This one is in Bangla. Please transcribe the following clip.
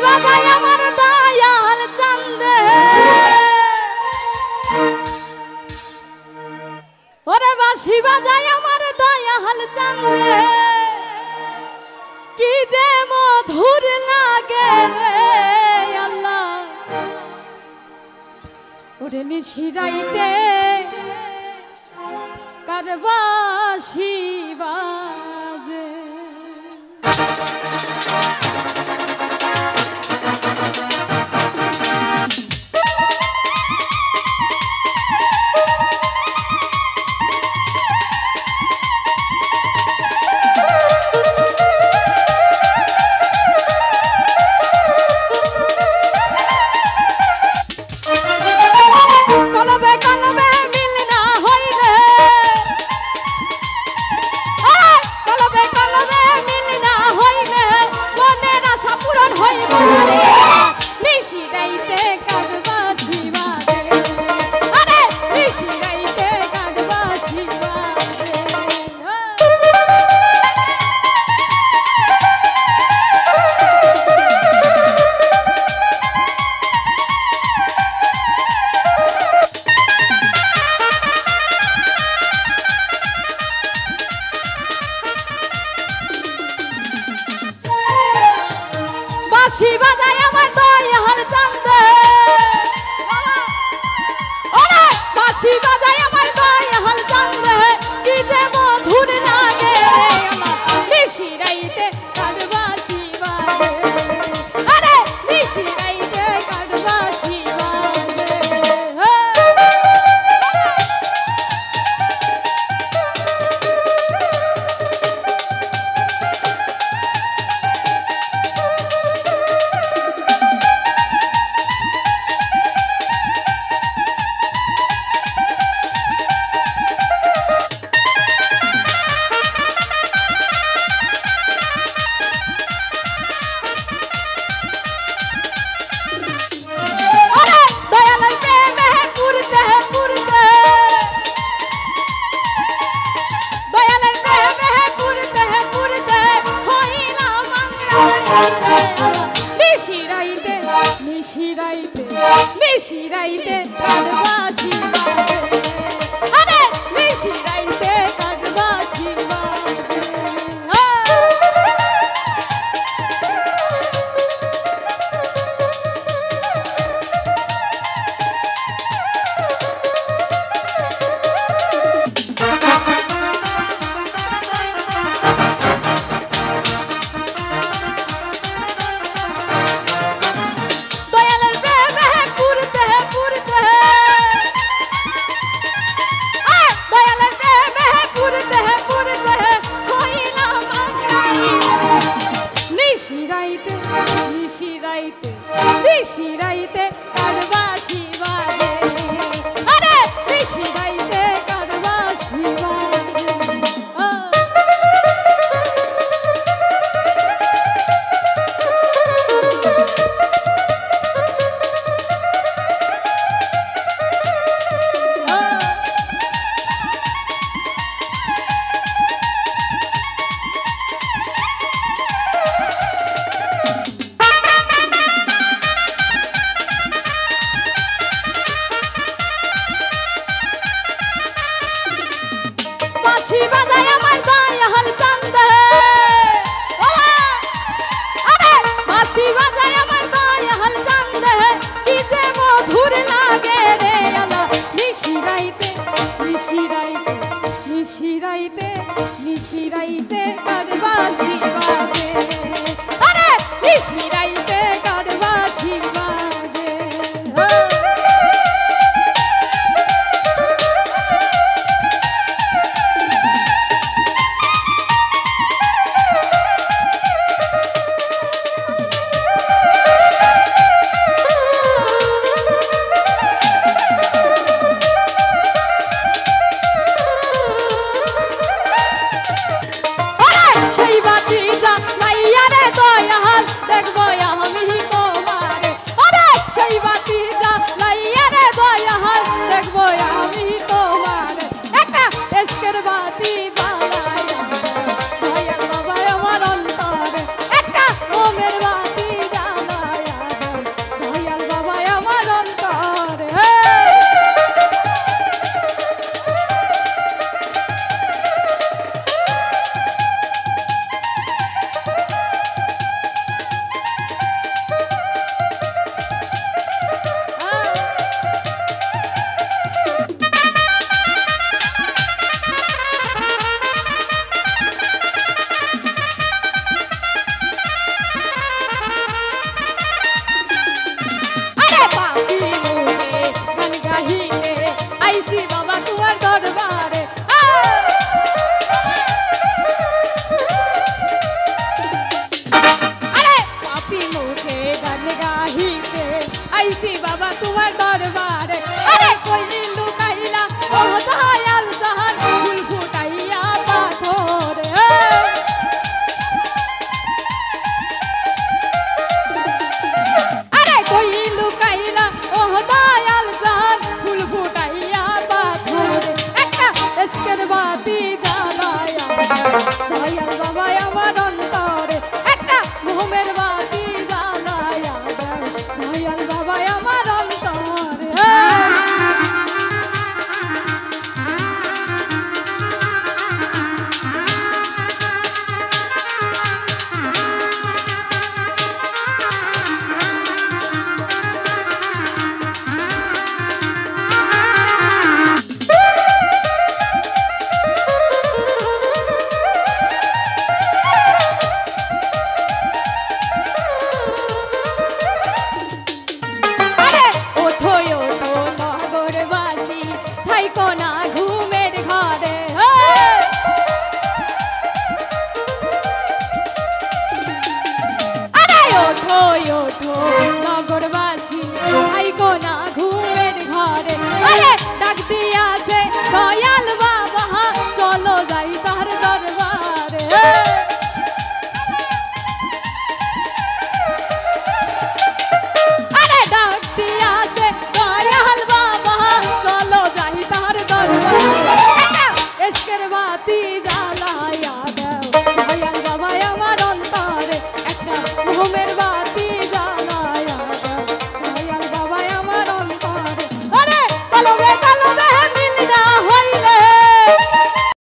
বাজায় আমার দয়াল চান্দে, ওরে বাঁশি বাজায় আমার দয়াল চান্দে, কি যে মধুর লাগে রে আল্লাহ, ওরে নিশিরাইতে কার বাঁশি বাজে। বাঁশি বাজায় আমার দয়াল চান্দে, ওরে বাঁশি বাজায় আমার দয়াল চান্দে, কি যে মধুর লাগে রে আমার নিশিরাইতে কার বাঁশি বাজে, আরে নিশিরাইতে কার বাঁশি বাজে। নিশিরাইতে কার বাঁশি বাজে, আরে নিশিরাইতে কার বাঁশি বাজে। নিশিরাইতে কার বাঁশি বাজে, আরে নিশিরাইতে কার বাঁশি বাজে। বাঁশি বাজায় আমার দয়াল চান্দে, আরে বাঁশি বাজায় আমার দয়াল চান্দে, কি যে মধুর লাগে রে আল্লাহ নিশিরাইতে নিশিরাইতে নিশিরাইতে নিশিরাইতে কার বাঁশি বাজে, আরে নিশিরাইতে কার বাঁশি বাজে। আইছি বাবা তোমার দরবারে আরে কই লুকাইলা ও দয়াল জাহান ফুল ফুটাইয়া পাথরে আরে কই লুকাইলা ও দয়াল জাহান ফুল ফুটাইয়া পাথরে একটা ইশকের বাতি জ্বালায়া দয়াল বাবা আমার অন্তরে একটা ঘুমের বাতি জ্বালায়া দয়াল বাবা আমার অন্তরে